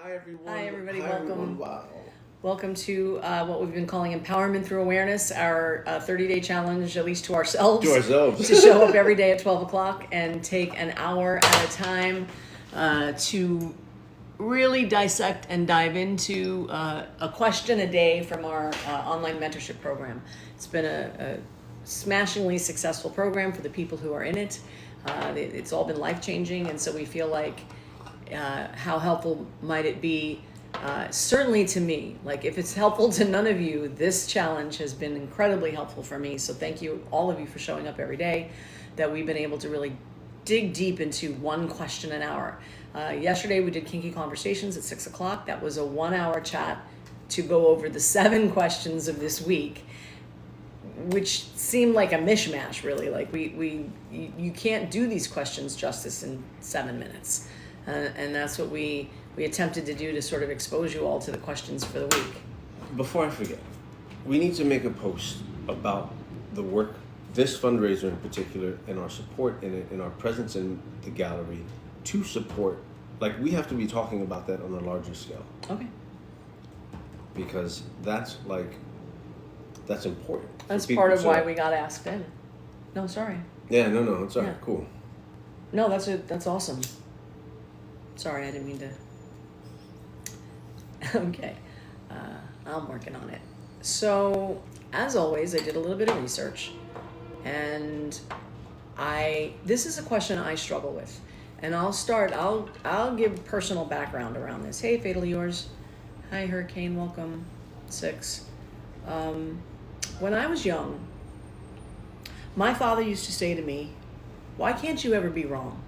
Hi, everyone. Hi, everybody. Hi, Welcome. Everyone. Wow. Welcome to what we've been calling Empowerment Through Awareness, our 30-day challenge, at least to ourselves. To ourselves. To show up every day at 12 o'clock and take an hour at a time to really dissect and dive into a question a day from our online mentorship program. It's been a smashingly successful program for the people who are in it. It's all been life-changing, and so we feel like how helpful might it be, certainly to me. Like, if it's helpful to none of you, this challenge has been incredibly helpful for me. So thank you, all of you, for showing up every day, that we've been able to really dig deep into one question an hour. Yesterday we did Kinky Conversations at 6 o'clock. That was a 1-hour chat to go over the 7 questions of this week, which seemed like a mishmash, really. Like, you can't do these questions justice in 7 minutes. And that's what we attempted to do, to sort of expose you all to the questions for the week. Before I forget, we need to make a post about the work, this fundraiser in particular, and our support in it, and our presence in the gallery to support. Like, we have to be talking about that on a larger scale. Okay. Because that's important. That's part of why we got asked in. No, sorry. Yeah, no, it's all right. Yeah. Cool. No, that's awesome. Sorry, I didn't mean to. Okay, I'm working on it. So, as always, I did a little bit of research, and this is a question I struggle with, and I'll give personal background around this. Hey, Fatal Yours. Hi, Hurricane. Welcome. 6. When I was young, my father used to say to me, "Why can't you ever be wrong?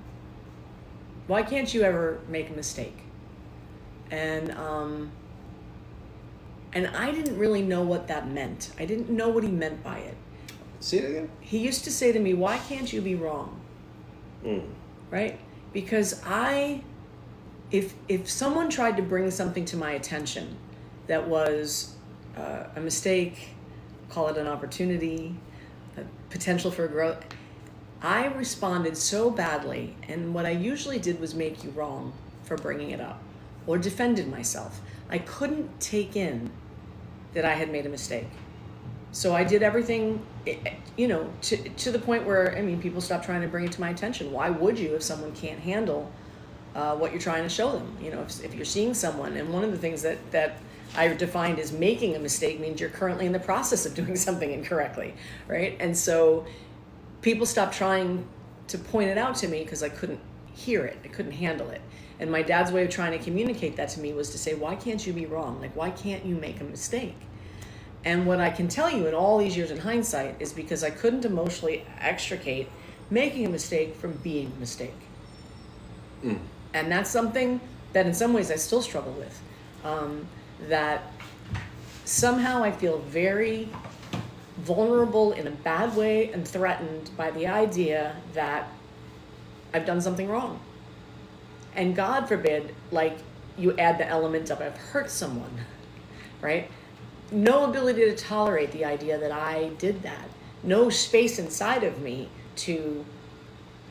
Why can't you ever make a mistake?" And I didn't really know what that meant. I didn't know what he meant by it. Say it again. He used to say to me, "Why can't you be wrong?" Right? Because if someone tried to bring something to my attention that was a mistake, call it an opportunity, a potential for growth, I responded so badly, and what I usually did was make you wrong for bringing it up, or defended myself. I couldn't take in that I had made a mistake. So I did everything, to the point where, people stopped trying to bring it to my attention. Why would you if someone can't handle what you're trying to show them? If you're seeing someone, and one of the things that I defined as making a mistake means you're currently in the process of doing something incorrectly, right? And so people stopped trying to point it out to me because I couldn't hear it. I couldn't handle it. And my dad's way of trying to communicate that to me was to say, "Why can't you be wrong? Like, why can't you make a mistake?" And what I can tell you in all these years in hindsight is because I couldn't emotionally extricate making a mistake from being a mistake. And that's something that in some ways I still struggle with. That somehow I feel very vulnerable in a bad way and threatened by the idea that I've done something wrong. And God forbid, like, you add the element of I've hurt someone, right? No ability to tolerate the idea that I did that. No space inside of me to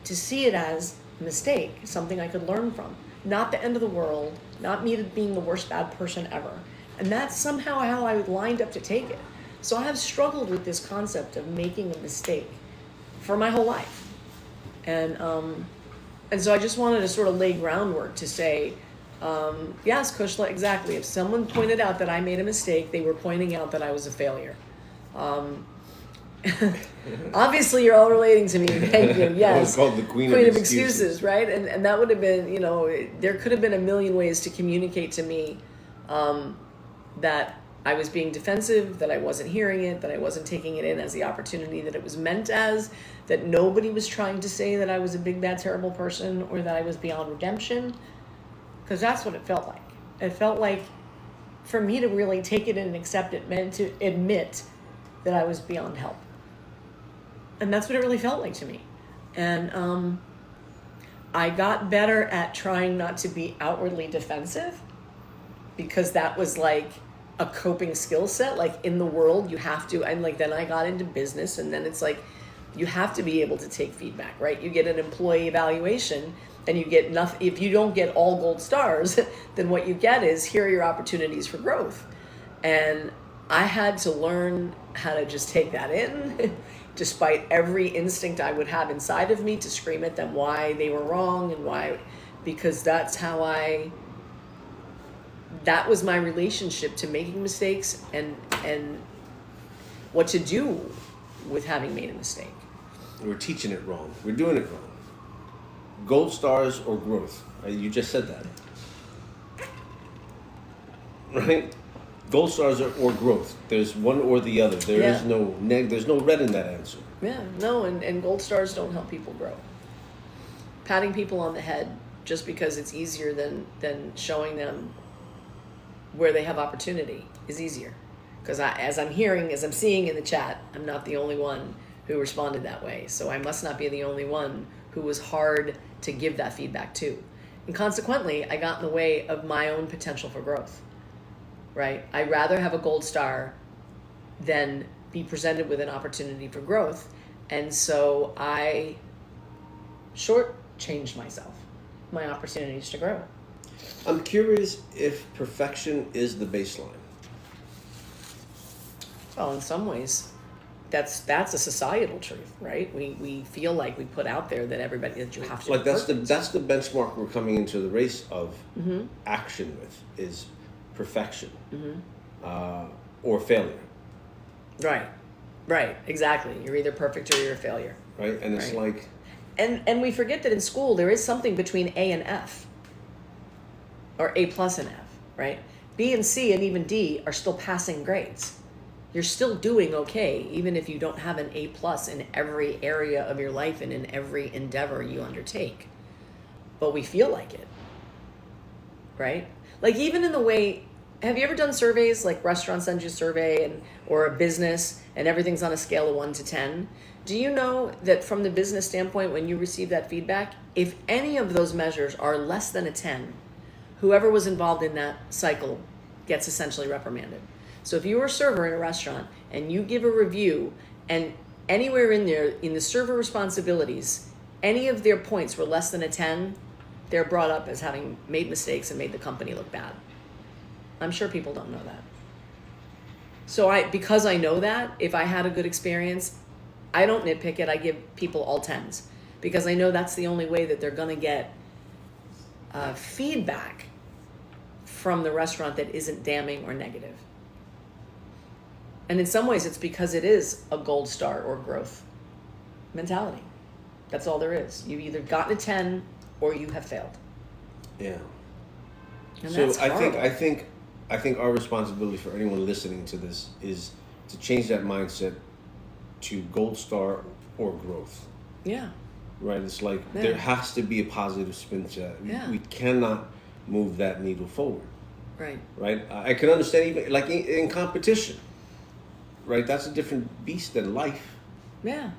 see it as a mistake, something I could learn from. Not the end of the world, not me being the worst bad person ever. And that's somehow how I lined up to take it. So I have struggled with this concept of making a mistake for my whole life. And so I just wanted to sort of lay groundwork to say, yes, Kushla, exactly. If someone pointed out that I made a mistake, they were pointing out that I was a failure. Obviously, you're all relating to me. Thank you. Yes. It was called the Queen of Excuses, right? And that would have been, there could have been a million ways to communicate to me that I was being defensive, that I wasn't hearing it, that I wasn't taking it in as the opportunity that it was meant as, that nobody was trying to say that I was a big, bad, terrible person, or that I was beyond redemption, because that's what it felt like. It felt like for me to really take it in and accept it meant to admit that I was beyond help. And that's what it really felt like to me. And I got better at trying not to be outwardly defensive, because that was like a coping skill set. Like, in the world, you have to, and like, then I got into business, and then it's like, you have to be able to take feedback, right? You get an employee evaluation, and you get nothing. If you don't get all gold stars, then what you get is, here are your opportunities for growth. And I had to learn how to just take that in, despite every instinct I would have inside of me to scream at them why they were wrong and why, because that was my relationship to making mistakes and what to do with having made a mistake. We're teaching it wrong. We're doing it wrong. Gold stars or growth. You just said that. Right? Gold stars or growth. There's one or the other. There is no there's no red in that answer. Yeah, no, and gold stars don't help people grow. Patting people on the head just because it's easier than showing them where they have opportunity is easier. Because as I'm seeing in the chat, I'm not the only one who responded that way. So I must not be the only one who was hard to give that feedback to. And consequently, I got in the way of my own potential for growth, right? I'd rather have a gold star than be presented with an opportunity for growth. And so I shortchanged myself, my opportunities to grow. I'm curious if perfection is the baseline. Well, in some ways, that's a societal truth, right? We feel like we put out there that you have to. Like that's the benchmark we're coming into the race of action with is perfection or failure. Right, exactly. You're either perfect or you're a failure. Right, and it's like. And we forget that in school there is something between A and F, or A plus and F, right? B and C and even D are still passing grades. You're still doing okay, even if you don't have an A plus in every area of your life and in every endeavor you undertake. But we feel like it, right? Like even in the way, have you ever done surveys, like restaurants send you a survey or a business and everything's on a scale of 1 to 10? Do you know that from the business standpoint, when you receive that feedback, if any of those measures are less than a 10, whoever was involved in that cycle gets essentially reprimanded. So if you were a server in a restaurant and you give a review and anywhere in there, in the server responsibilities, any of their points were less than a 10, they're brought up as having made mistakes and made the company look bad. I'm sure people don't know that. So because I know that, if I had a good experience, I don't nitpick it. I give people all 10s because I know that's the only way that they're going to get feedback from the restaurant that isn't damning or negative. And in some ways, it's because it is a gold star or growth mentality. That's all there is. You've either gotten a 10 or you have failed. Yeah. And so that's I think our responsibility for anyone listening to this is to change that mindset to gold star or growth. Yeah. Right? It's like there has to be a positive spin to that. Yeah. We cannot move that needle forward. Right. Right? I can understand even like in competition. Right? That's a different beast than life. Yeah.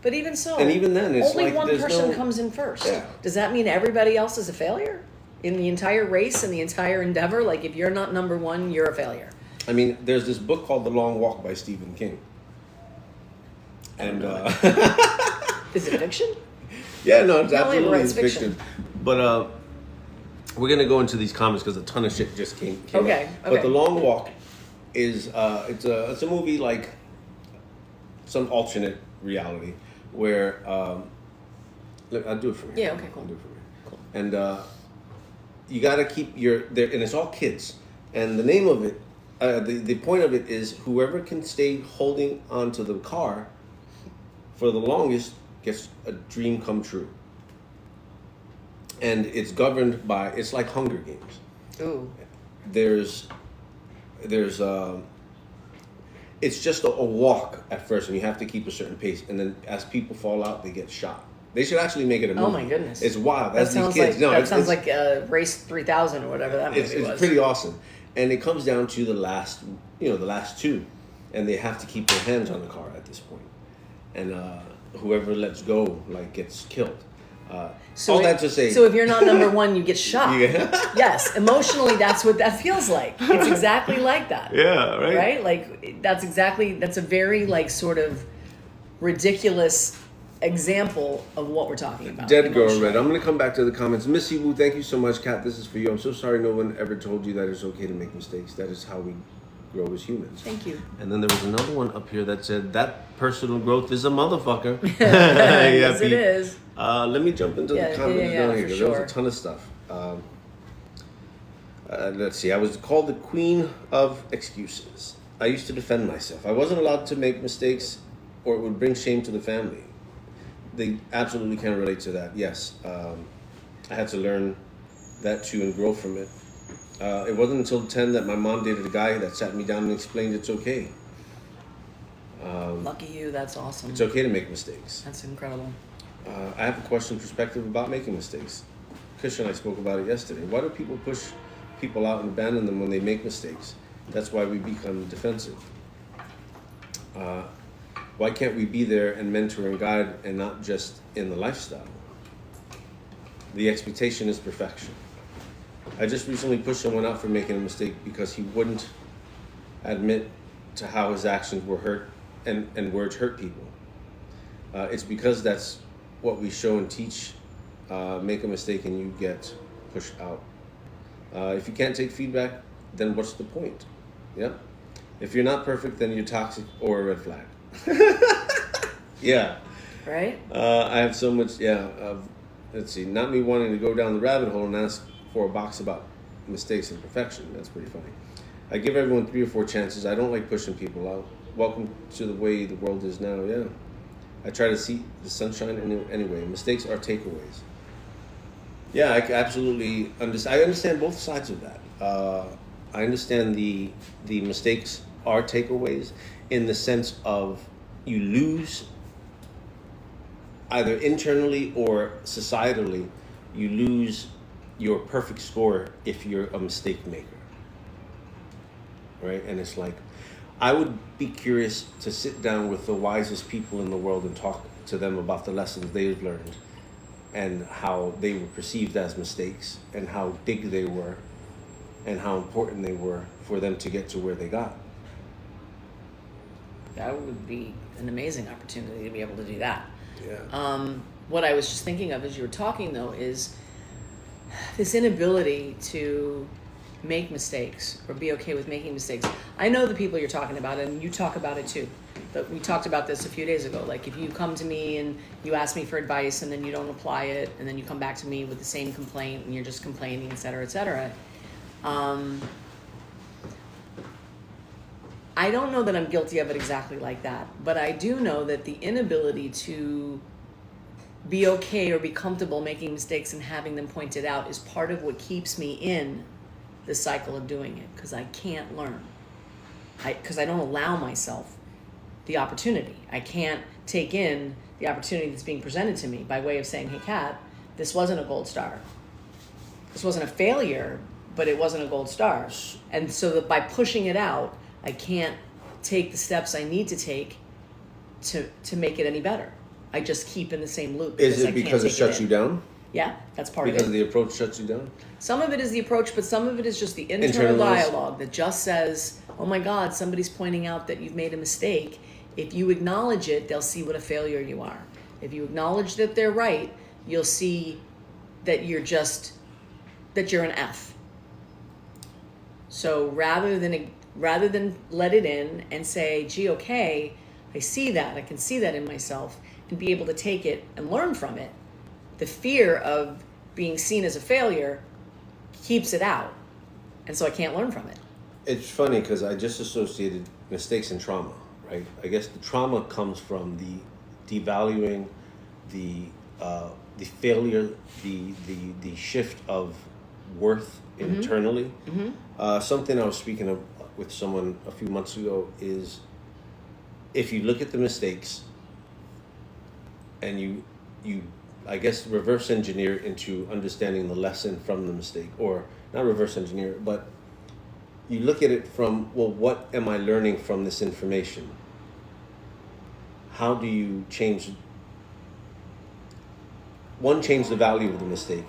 But even so, and even then, it's only like one person comes in first. Yeah. Does that mean everybody else is a failure in the entire race and the entire endeavor? Like if you're not number one, you're a failure. I mean, there's this book called The Long Walk by Stephen King. And is it fiction? Yeah, no, it's No, absolutely it's fiction. But we're gonna go into these comments because a ton of shit just came Okay. up. But The Long Walk is it's a movie like some alternate reality where look, I'll do it for you. Yeah. Okay. Cool. I'll do it for you. Cool. And you got to keep there, and it's all kids. And the name of it, the point of it is whoever can stay holding onto the car for the longest gets a dream come true. And it's governed by, it's like Hunger Games. Ooh. There's it's just a walk at first, and you have to keep a certain pace. And then as people fall out, they get shot. They should actually make it a movie. Oh my goodness. It's wild. That That's these sounds kids. like sounds like Race 3000 or whatever that movie was. It's pretty awesome. And it comes down to the last two, and they have to keep their hands on the car at this point. And whoever lets go gets killed. All that to say. So if you're not number one, you get shot. Yeah. Yes, emotionally, that's what that feels like. It's exactly like that. Yeah. Right. Right. That's a very sort of ridiculous example of what we're talking about. Dead girl emotionally. red. I'm going to come back to the comments. Missy Wu, thank you so much. Kat, this is for you. I'm so sorry no one ever told you that it's okay to make mistakes. That is how we grow as humans. Thank you. And then there was another one up here that said, that personal growth is a motherfucker. Yes, Pete. it is. Let me jump into the comments down here. for There was sure. a ton of stuff. Let's see. I was called the queen of excuses. I used to defend myself. I wasn't allowed to make mistakes or it would bring shame to the family. They absolutely can relate to that. Yes. I had to learn that too and grow from it. It wasn't until 10 that my mom dated a guy that sat me down and explained it's okay. Lucky you. That's awesome. It's okay to make mistakes. That's incredible. I have a question perspective about making mistakes. Krisha and I spoke about it yesterday. Why do people push people out and abandon them when they make mistakes? That's why we become defensive. Why can't we be there and mentor and guide and not just in the lifestyle? The expectation is perfection. I just recently pushed someone out for making a mistake because he wouldn't admit to how his actions were hurt and words hurt people. It's because that's what we show and teach. Make a mistake and you get pushed out. If you can't take feedback, then what's the point? Yeah. If you're not perfect, then you're toxic or a red flag. Yeah. Right? I have so much, let's see, not me wanting to go down the rabbit hole and ask for a box about mistakes and perfection. That's pretty funny. I give everyone 3 or 4 chances. I don't like pushing people out. Welcome to the way the world is now, yeah. I try to see the sunshine anyway. Mistakes are takeaways. Yeah, I absolutely understand. I understand both sides of that. I understand the mistakes are takeaways in the sense of you lose either internally or societally, you lose your perfect score if you're a mistake maker. Right? And it's like, I would be curious to sit down with the wisest people in the world and talk to them about the lessons they've learned and how they were perceived as mistakes and how big they were and how important they were for them to get to where they got. That would be an amazing opportunity to be able to do that. Yeah. What I was just thinking of as you were talking, though, is this inability to make mistakes or be okay with making mistakes. I know the people you're talking about, and you talk about it too. But we talked about this a few days ago. Like, if you come to me and you ask me for advice and then you don't apply it, and then you come back to me with the same complaint and you're just complaining, et cetera, et cetera. I don't know that I'm guilty of it exactly like that, but I do know that the inability to be okay or be comfortable making mistakes and having them pointed out is part of what keeps me in the cycle of doing it, because I can't learn. Because I don't allow myself the opportunity. I can't take in the opportunity that's being presented to me by way of saying, hey, Kat, this wasn't a gold star. This wasn't a failure, but it wasn't a gold star. And so that by pushing it out, I can't take the steps I need to take to make it any better. I just keep in the same loop. Is it because it shuts you down? Yeah, that's part of it. Because the approach shuts you down? Some of it is the approach, but some of it is just the internal dialogue that just says, oh my God, somebody's pointing out that you've made a mistake. If you acknowledge it, they'll see what a failure you are. If you acknowledge that they're right, you'll see that you're an F. So rather than let it in and say, gee, okay, I see that, I can see that in myself, and be able to take it and learn from it, the fear of being seen as a failure keeps it out. And so I can't learn from it. It's funny because I just associated mistakes and trauma, right? I guess the trauma comes from the devaluing, the failure, the shift of worth internally. Mm-hmm. Something I was speaking of with someone a few months ago is if you look at the mistakes and you I guess reverse engineer into understanding the lesson from the mistake, or not reverse engineer, but you look at it from, well, what am I learning from this information? How do you change the value of the mistake,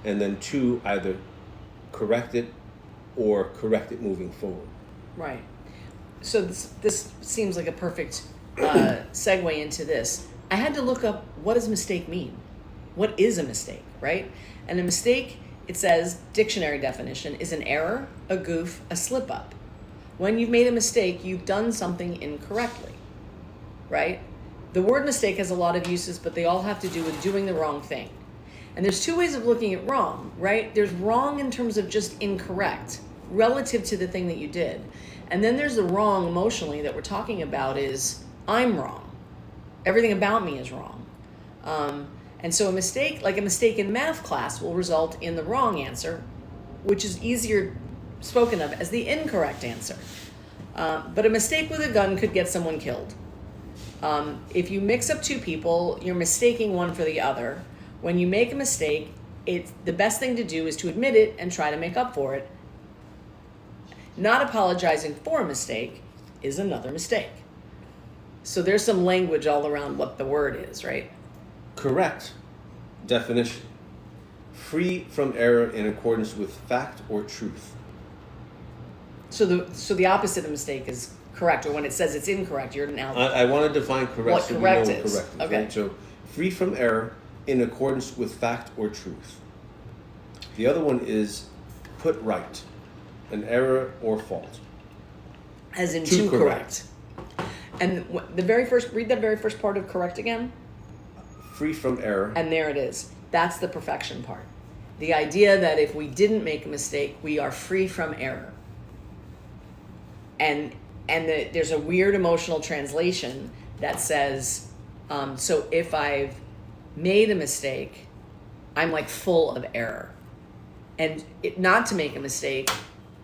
and then 2, either correct it or correct it moving forward. Right. So this seems like a perfect segue into this. I had to look up, what does mistake mean? What is a mistake, right? And a mistake, it says, dictionary definition, is an error, a goof, a slip up. When you've made a mistake, you've done something incorrectly, right? The word mistake has a lot of uses, but they all have to do with doing the wrong thing. And there's two ways of looking at wrong, right? There's wrong in terms of just incorrect, relative to the thing that you did. And then there's the wrong emotionally that we're talking about is, I'm wrong. Everything about me is wrong. And so a mistake, like a mistake in math class, will result in the wrong answer, which is easier spoken of as the incorrect answer. But a mistake with a gun could get someone killed. If you mix up two people, you're mistaking one for the other. When you make a mistake, the best thing to do is to admit it and try to make up for it. Not apologizing for a mistake is another mistake. So there's some language all around what the word is, right? Correct. Definition. Free from error in accordance with fact or truth. So the opposite of mistake is correct, or when it says it's incorrect, you're now... I want to define correct what so correct we know is. what correct is. Okay. Right? So free from error in accordance with fact or truth. The other one is put right. An error or fault. As in to correct. And read that very first part of correct again. Free from error. And there it is. That's the perfection part. The idea that if we didn't make a mistake, we are free from error. And there's a weird emotional translation that says, so if I've made a mistake, I'm like full of error. And not to make a mistake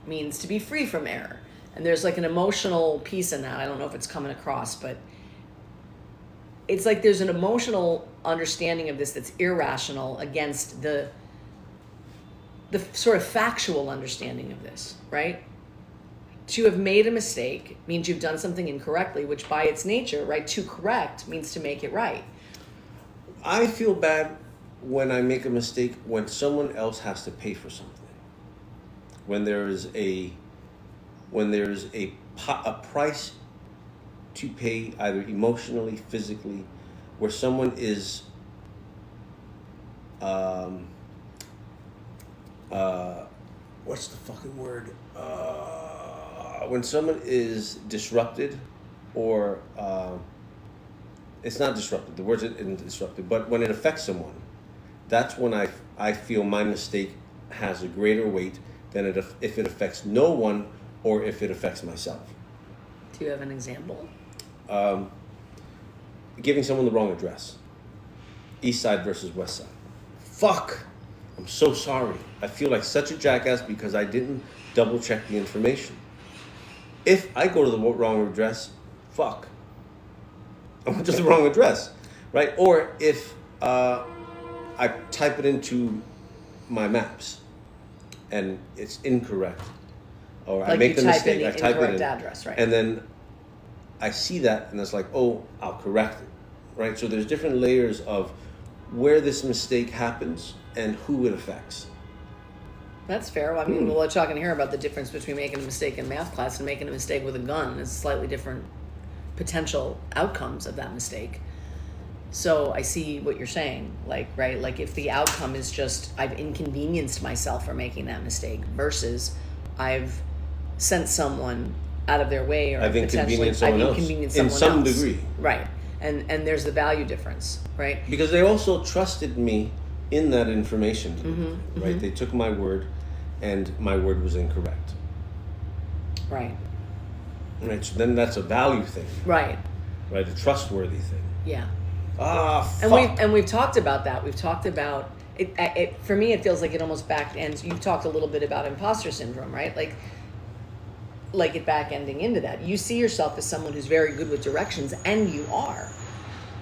means to be free from error. And there's like an emotional piece in that. I don't know if it's coming across, but it's like there's an emotional understanding of this that's irrational against the sort of factual understanding of this, right? To have made a mistake means you've done something incorrectly, which by its nature, right, to correct means to make it right. I feel bad when I make a mistake when someone else has to pay for something. When there is a price to pay, either emotionally, physically, where someone is what's the fucking word? When someone is disrupted, or it's not disrupted, the word isn't disrupted, but when it affects someone, that's when I feel my mistake has a greater weight than if it affects no one or if it affects myself. Do you have an example? Giving someone the wrong address. East side versus west side. Fuck! I'm so sorry. I feel like such a jackass because I didn't double check the information. If I go to the wrong address, fuck. I went to the wrong address, right? Or if I type it into my maps and it's incorrect, or Like I make you the type mistake, in I the type it incorrect in, address, right? and then I see that, and it's like, oh, I'll correct it, right? So there's different layers of where this mistake happens and who it affects. That's fair. I mean, we're talking here about the difference between making a mistake in math class and making a mistake with a gun. It's slightly different potential outcomes of that mistake. So I see what you're saying, like, right? Like if the outcome is just I've inconvenienced myself for making that mistake versus I've sent someone out of their way, or I've inconvenienced someone else in some degree. Right. And there's the value difference, right? Because they also trusted me in that information, right? They took my word, and my word was incorrect. Right. Right. So then that's a value thing. Right. Right. A trustworthy thing. Yeah. Fuck. And we've talked about that. We've talked about it. For me, it feels like it almost back ends. You've talked a little bit about imposter syndrome, right? Like it back ending into that. You see yourself as someone who's very good with directions, and you are,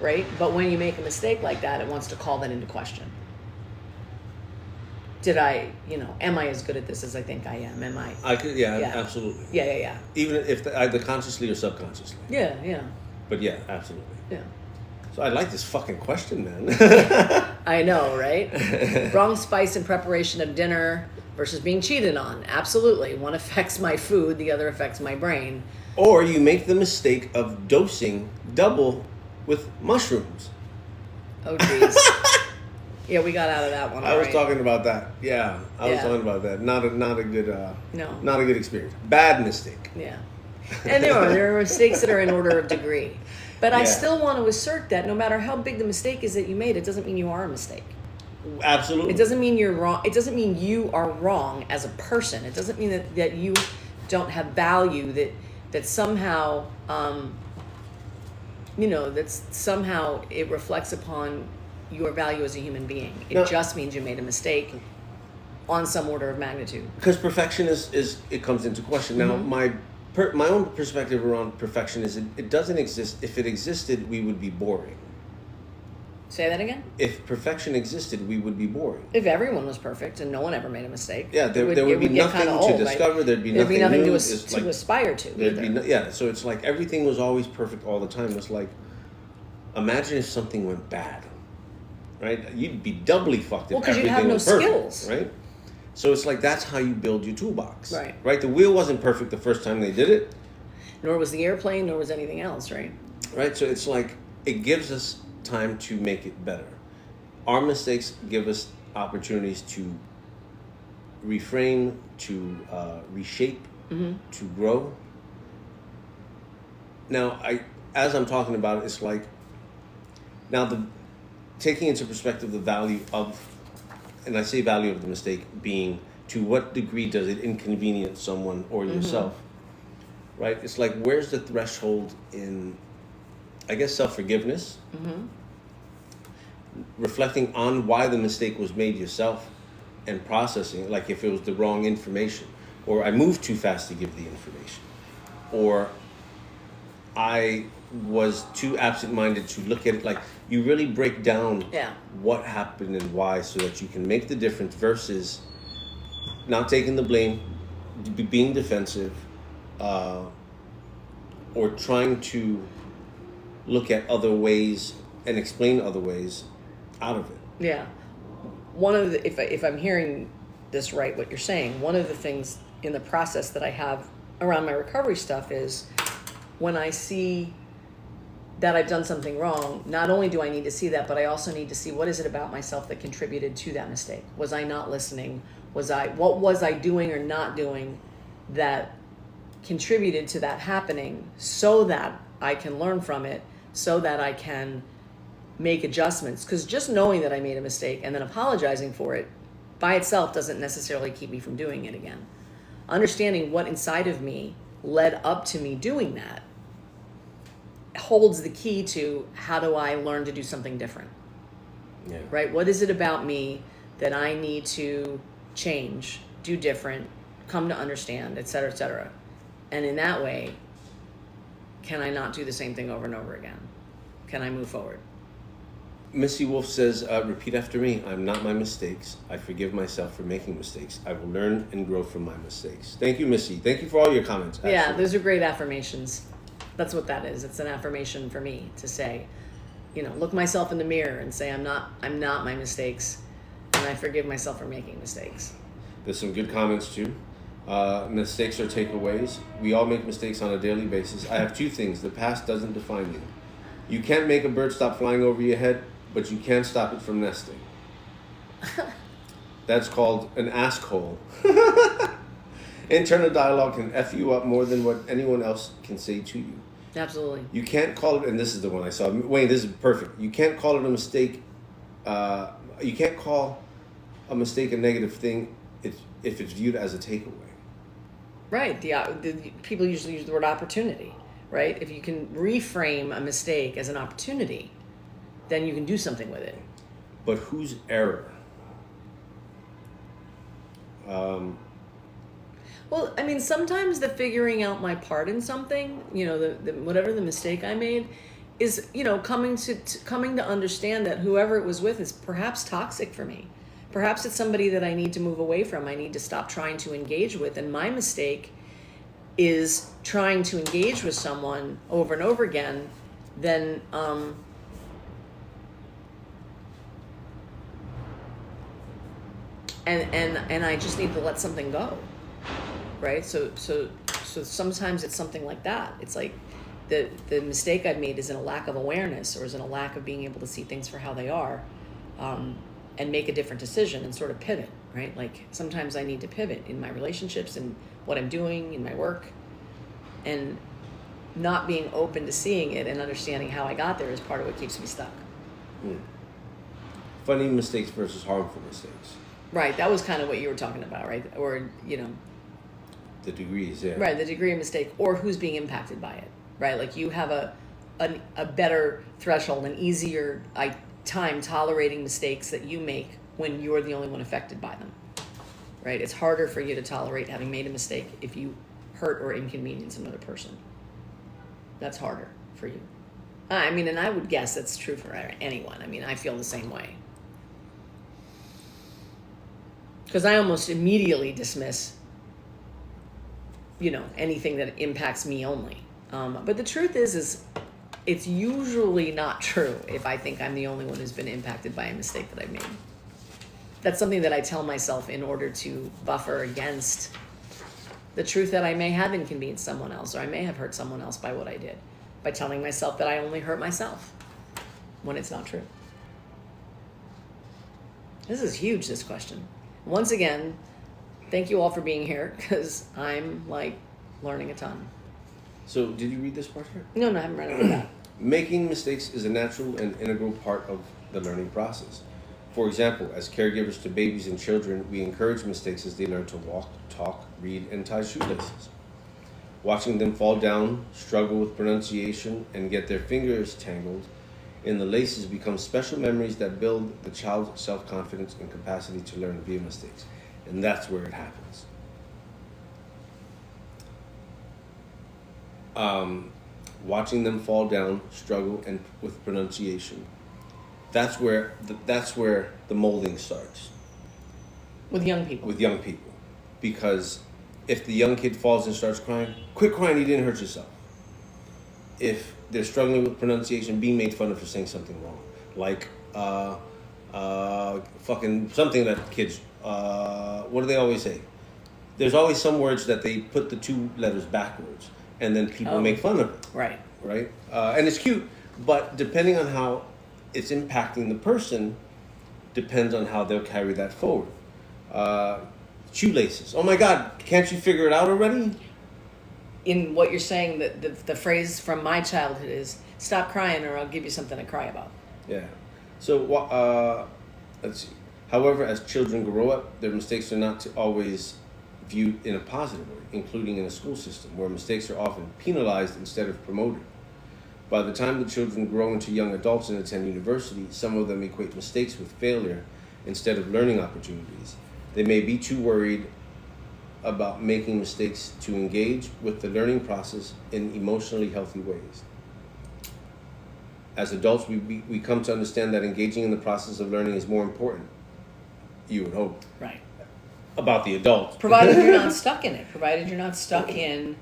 right? But when you make a mistake like that, it wants to call that into question. Am I as good at this as I think I am? Am I? I could, yeah. Absolutely. Yeah. Even if either consciously or subconsciously. Yeah. But yeah, absolutely. Yeah. So I like this fucking question, man. I know, right? Wrong spice in preparation of dinner versus being cheated on. Absolutely. One affects my food, the other affects my brain. Or you make the mistake of dosing double with mushrooms. Oh, geez. Yeah, we got out of that one. I was talking about that. Yeah, I was Yeah. talking about that. Not a good. No. Not a good experience. Bad mistake. Yeah. And there are mistakes that are in order of degree. But I Yeah. still want to assert that no matter how big the mistake is that you made, it doesn't mean you are a mistake. Absolutely. It doesn't mean you're wrong. It doesn't mean you are wrong as a person. It doesn't mean that you don't have value, that somehow, that somehow it reflects upon your value as a human being. It just means you made a mistake on some order of magnitude. Because perfection is it comes into question. Now, my own perspective around perfection is it doesn't exist. If it existed, we would be boring. Say that again? If perfection existed, we would be boring. If everyone was perfect and no one ever made a mistake. Yeah, there would be nothing to discover. Right? There'd be nothing new. to aspire to. There'd be so it's like everything was always perfect all the time. It's like, imagine if something went bad, right? You'd be doubly fucked if because everything you'd have no was perfect, skills, right? So it's like that's how you build your toolbox, right? Right. The wheel wasn't perfect the first time they did it, nor was the airplane, nor was anything else, right? Right. So it's like it gives us time to make it better. Our mistakes give us opportunities to reframe, to reshape, to grow. Now, as I'm talking about it, it's like now taking into perspective the value of, and I say value of the mistake being to what degree does it inconvenience someone or yourself, right? It's like where's the threshold in, I guess, self-forgiveness. Reflecting on why the mistake was made yourself and processing it, like if it was the wrong information, or I moved too fast to give the information, or I was too absent-minded to look at it. Like you really break down what happened and why so that you can make the difference versus not taking the blame, being defensive, or trying to look at other ways and explain other ways out of it. Yeah. One of the, if I'm hearing this right, what you're saying, one of the things in the process that I have around my recovery stuff is when I see that I've done something wrong, not only do I need to see that, but I also need to see what is it about myself that contributed to that mistake. Was I not listening? What was I doing or not doing that contributed to that happening so that I can learn from it, so that I can make adjustments? Because just knowing that I made a mistake and then apologizing for it by itself doesn't necessarily keep me from doing it again. Understanding what inside of me led up to me doing that holds the key to how do I learn to do something different. Yeah. Right? What is it about me that I need to change, do different, come to understand, et cetera, et cetera. And in that way, can I not do the same thing over and over again? Can I move forward? Missy Wolf says, repeat after me. I'm not my mistakes. I forgive myself for making mistakes. I will learn and grow from my mistakes. Thank you, Missy. Thank you for all your comments. Actually. Yeah, those are great affirmations. That's what that is. It's an affirmation for me to say, look myself in the mirror and say, I'm not my mistakes, and I forgive myself for making mistakes. There's some good comments too. Mistakes are takeaways. We all make mistakes on a daily basis. I have two things. The past doesn't define you. You can't make a bird stop flying over your head, but you can stop it from nesting. That's called an asshole. Internal dialogue can F you up more than what anyone else can say to you. Absolutely. You can't call it, and this is the one I saw. Wayne, this is perfect. You can't call it a mistake. You can't call a mistake a negative thing if it's viewed as a takeaway. Right. The people usually use the word opportunity, right? If you can reframe a mistake as an opportunity, then you can do something with it. But whose error? Well, I mean, sometimes the figuring out my part in something, the whatever the mistake I made, is coming to understand that whoever it was with is perhaps toxic for me. Perhaps it's somebody that I need to move away from. I need to stop trying to engage with, and my mistake is trying to engage with someone over and over again. Then and I just need to let something go, right? So sometimes it's something like that. It's like the mistake I've made is in a lack of awareness, or is in a lack of being able to see things for how they are, and make a different decision and sort of pivot, right? Like sometimes I need to pivot in my relationships and what I'm doing in my work, and not being open to seeing it and understanding how I got there is part of what keeps me stuck. Funny mistakes versus harmful mistakes. Right, that was kind of what you were talking about, right? Or, The degrees, yeah. right, the degree of mistake, or who's being impacted by it, right? Like you have a better threshold, an easier time tolerating mistakes that you make when you're the only one affected by them, right? It's harder for you to tolerate having made a mistake if you hurt or inconvenience another person. That's harder for you. I mean, and I would guess that's true for anyone. I mean, I feel the same way. Because I almost immediately dismiss, anything that impacts me only. But the truth is it's usually not true if I think I'm the only one who's been impacted by a mistake that I've made. That's something that I tell myself in order to buffer against the truth that I may have inconvenienced someone else, or I may have hurt someone else by what I did, by telling myself that I only hurt myself when it's not true. This is huge, this question. Once again, thank you all for being here, because I'm learning a ton. So, did you read this part here? No, I haven't read it that. Making mistakes is a natural and integral part of the learning process. For example, as caregivers to babies and children, we encourage mistakes as they learn to walk, talk, read, and tie shoelaces. Watching them fall down, struggle with pronunciation, and get their fingers tangled in the laces becomes special memories that build the child's self-confidence and capacity to learn via mistakes. And that's where it happens. Watching them fall down, struggle, and with pronunciation. That's where the molding starts. With young people. Because if the young kid falls and starts crying, quit crying, you didn't hurt yourself. If they're struggling with pronunciation, being made fun of for saying something wrong. Like, fucking something that kids, what do they always say? There's always some words that they put the two letters backwards, and then people make fun of it. Right. Right? And it's cute, but depending on how it's impacting the person, depends on how they'll carry that forward. Shoelaces. Oh my God, can't you figure it out already? In what you're saying, the phrase from my childhood is, stop crying or I'll give you something to cry about. Yeah. So, let's see. However, as children grow up, their mistakes are not always viewed in a positive way, including in a school system, where mistakes are often penalized instead of promoted. By the time the children grow into young adults and attend university, some of them equate mistakes with failure instead of learning opportunities. They may be too worried about making mistakes to engage with the learning process in emotionally healthy ways. As adults, we come to understand that engaging in the process of learning is more important, you would hope. Right. About the adult. Provided you're not stuck in it. Provided you're not stuck in,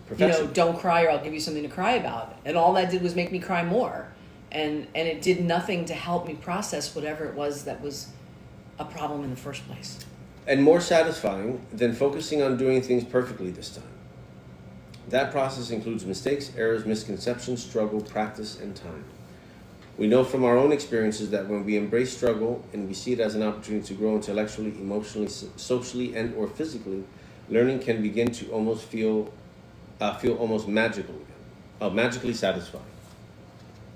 Perfection. don't cry or I'll give you something to cry about. And all that did was make me cry more. And it did nothing to help me process whatever it was that was a problem in the first place. And more satisfying than focusing on doing things perfectly this time. That process includes mistakes, errors, misconceptions, struggle, practice, and time. We know from our own experiences that when we embrace struggle and we see it as an opportunity to grow intellectually, emotionally, socially, and or physically, learning can begin to almost feel almost magical again, magically satisfying.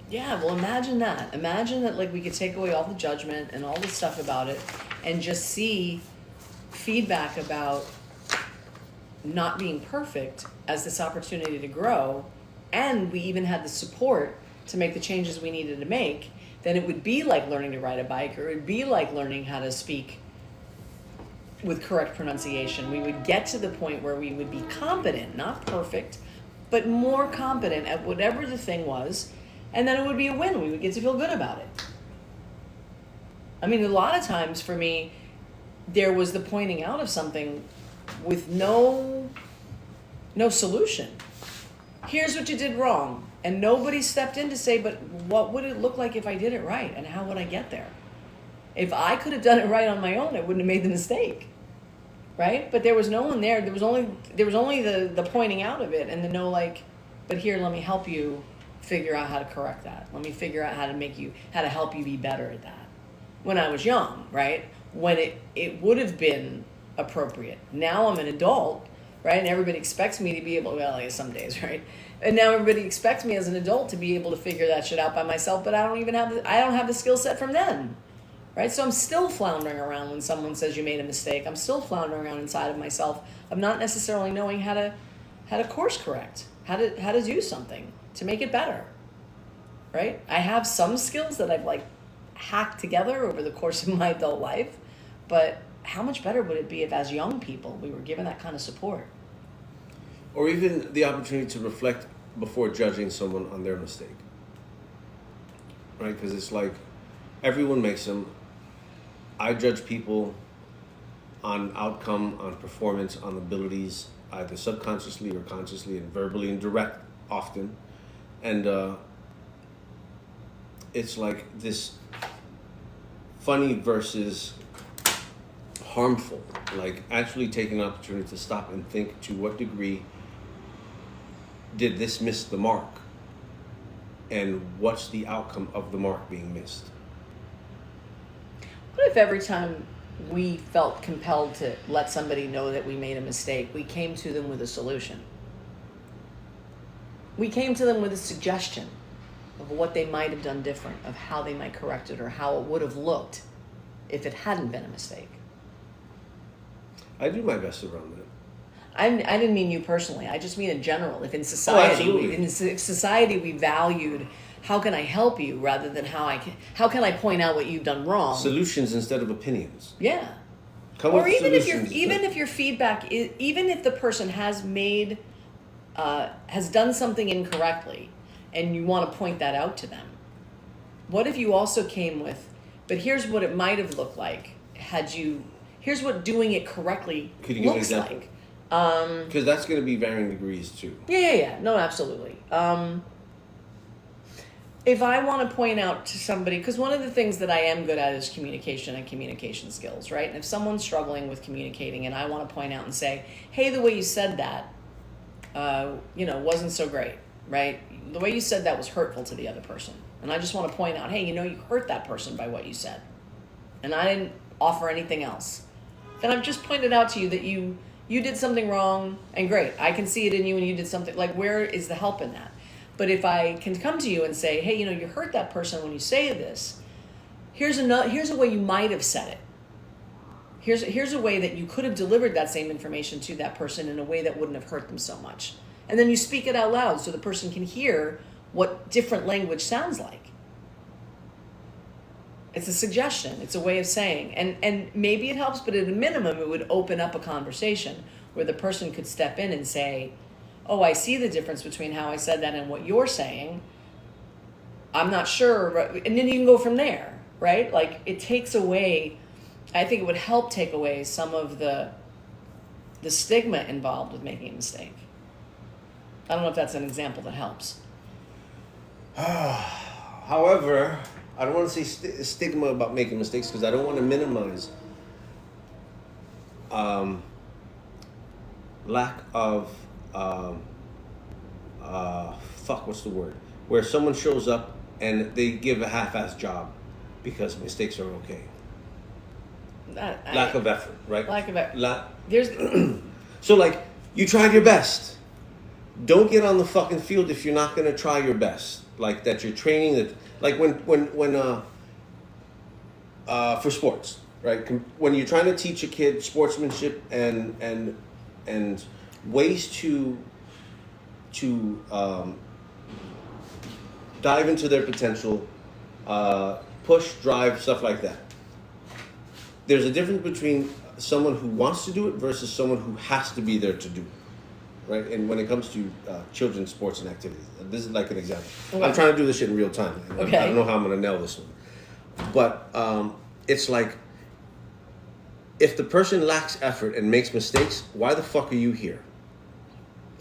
Yeah, well, imagine that. Imagine that we could take away all the judgment and all the stuff about it and just see feedback about not being perfect as this opportunity to grow, and we even had the support to make the changes we needed to make. Then it would be like learning to ride a bike, or it would be like learning how to speak with correct pronunciation. We would get to the point where we would be competent, not perfect, but more competent at whatever the thing was, and then it would be a win. We would get to feel good about it. I mean, a lot of times for me, there was the pointing out of something with no solution. Here's what you did wrong. And nobody stepped in to say, but what would it look like if I did it right? And how would I get there? If I could have done it right on my own, I wouldn't have made the mistake. Right? But there was no one there. There was only the pointing out of it, and the no, but here, let me help you figure out how to correct that. Let me figure out how to help you be better at that. When I was young, right? When it would have been appropriate. Now I'm an adult, right? And everybody expects me to be able, well, I guess some days, right? And now everybody expects me as an adult to be able to figure that shit out by myself, but I don't have the skill set from then. Right? So I'm still floundering around when someone says you made a mistake. I'm still floundering around inside of myself of not necessarily knowing how to course correct, how to do something to make it better. Right? I have some skills that I've like hacked together over the course of my adult life, but how much better would it be if as young people we were given that kind of support? Or even the opportunity to reflect before judging someone on their mistake. Right? Because it's like everyone makes them. I judge people on outcome, on performance, on abilities, either subconsciously or consciously, and verbally and direct often. And it's like this funny versus harmful, like actually taking an opportunity to stop and think, to what degree did this miss the mark? And what's the outcome of the mark being missed? What if every time we felt compelled to let somebody know that we made a mistake, we came to them with a solution? We came to them with a suggestion of what they might have done different, of how they might correct it, or how it would have looked if it hadn't been a mistake. I do my best around that. I didn't mean you personally. I just mean in general. If in society, we valued, how can I help you, rather than how can I point out what you've done wrong? Solutions instead of opinions. Yeah. Or even if your feedback is, even if the person has done something incorrectly, and you want to point that out to them, what if you also came with, but here's what it might have looked like here's what doing it correctly Could you give looks an example? like. Because that's going to be varying degrees too. Yeah. No, absolutely. If I want to point out to somebody, because one of the things that I am good at is communication and communication skills, right? And if someone's struggling with communicating and I want to point out and say, hey, the way you said that, wasn't so great, right? The way you said that was hurtful to the other person. And I just want to point out, hey, you hurt that person by what you said. And I didn't offer anything else. Then I've just pointed out to you that you did something wrong, and great, I can see it in you, and you did something, like, where is the help in that? But if I can come to you and say, hey, you hurt that person when you say this, here's a way you might have said it. Here's a way that you could have delivered that same information to that person in a way that wouldn't have hurt them so much. And then you speak it out loud so the person can hear what different language sounds like. It's a suggestion. It's a way of saying. And maybe it helps, but at a minimum, it would open up a conversation where the person could step in and say, oh, I see the difference between how I said that and what you're saying. I'm not sure. And then you can go from there, right? Like, it takes away, I think it would help take away some of the stigma involved with making a mistake. I don't know if that's an example that helps. However, I don't want to say stigma about making mistakes, because I don't want to minimize lack of what's the word? Where someone shows up and they give a half-assed job because mistakes are okay. Lack of effort, right? Lack of effort. There's so, like, you tried your best. Don't get on the fucking field if you're not going to try your best. Like, that you're training, that, like, when for sports, right? When you're trying to teach a kid sportsmanship and ways to dive into their potential, push, drive, stuff like that. There's a difference between someone who wants to do it versus someone who has to be there to do it, right? And when it comes to children's sports and activities, this is like an example. Okay. I'm trying to do this shit in real time. Okay. I don't know how I'm going to nail this one. But it's like, if the person lacks effort and makes mistakes, why the fuck are you here?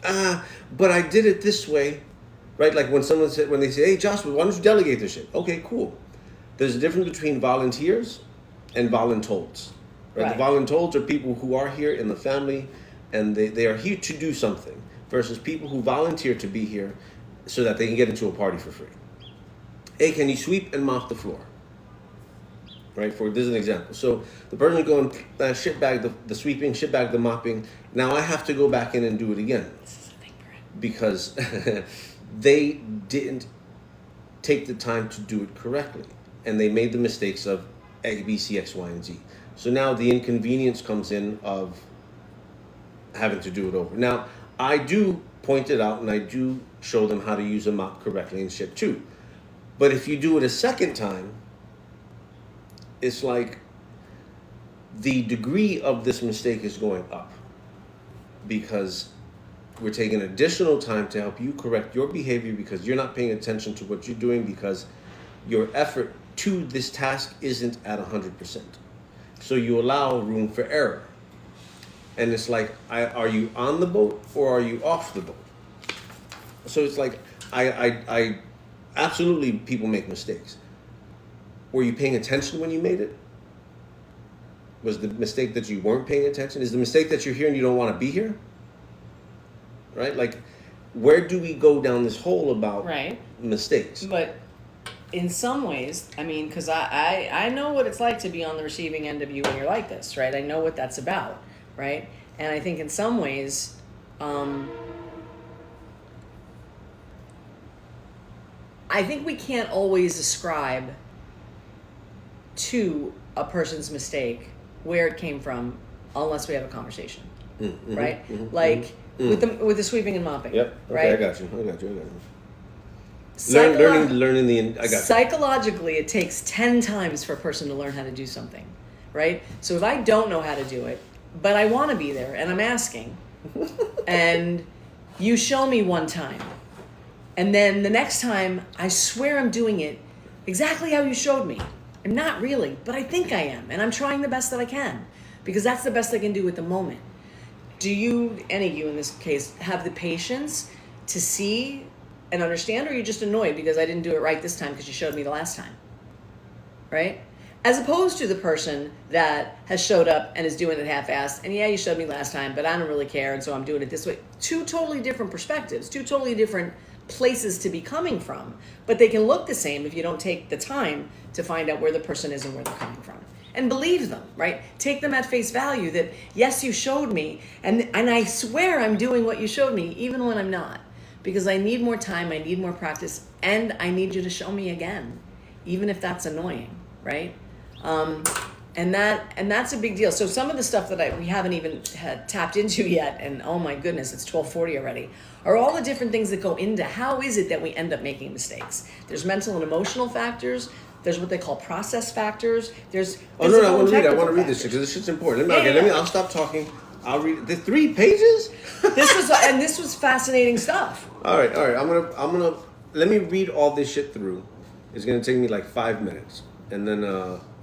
But I did it this way, right? Like when they say, hey, Joshua, why don't you delegate this shit? Okay, cool. There's a difference between volunteers and voluntolds. Right? The voluntolds are people who are here in the family, and they are here to do something. versus people who volunteer to be here so that they can get into a party for free. Hey, can you sweep and mop the floor? Right, this is an example. So the person going shitbag the sweeping, shitbag the mopping. Now I have to go back in and do it again because they didn't take the time to do it correctly, and they made the mistakes of A, B, C, X, Y, and Z. So now the inconvenience comes in of having to do it over. Now I do point it out and I do show them how to use a mop correctly and shit too. But if you do it a second time, it's like the degree of this mistake is going up because we're taking additional time to help you correct your behavior because you're not paying attention to what you're doing because your effort to this task isn't at 100%. So you allow room for error. And it's like, are you on the boat or are you off the boat? So it's like, I absolutely, people make mistakes. Were you paying attention when you made it? Was the mistake that you weren't paying attention? Is the mistake that you're here and you don't want to be here? Right? Like, where do we go down this hole about mistakes? But in some ways, I mean, because I know what it's like to be on the receiving end of you when you're like this, right? I know what that's about, right? And I think in some ways, I think we can't always ascribe to a person's mistake where it came from unless we have a conversation, right? With the sweeping and mopping. Yep. Okay, right? I got you. Learning I got you. Psychologically, it takes 10 times for a person to learn how to do something, right? So if I don't know how to do it, but I want to be there and I'm asking, and you show me one time, and then the next time I swear I'm doing it exactly how you showed me. I'm not really, but I think I am, and I'm trying the best that I can because that's the best I can do at the moment. Do you, any of you in this case, have the patience to see and understand, or are you just annoyed because I didn't do it right this time because you showed me the last time, right? As opposed to the person that has showed up and is doing it half-assed, and yeah, you showed me last time, but I don't really care, and so I'm doing it this way. Two totally different perspectives, two totally different places to be coming from, but they can look the same if you don't take the time to find out where the person is and where they're coming from. And believe them, right? Take them at face value that, yes, you showed me, and I swear I'm doing what you showed me, even when I'm not. Because I need more time, I need more practice, and I need you to show me again, even if that's annoying, right? And that's a big deal. So some of the stuff that we haven't even had tapped into yet, and oh my goodness, it's 12:40 already, are all the different things that go into how is it that we end up making mistakes. There's mental and emotional factors. There's what they call process factors. There's I want to read this because this shit's important. I'll stop talking. I'll read the 3 pages. This was fascinating stuff. All right. I'm gonna let me read all this shit through. It's gonna take me like 5 minutes, and then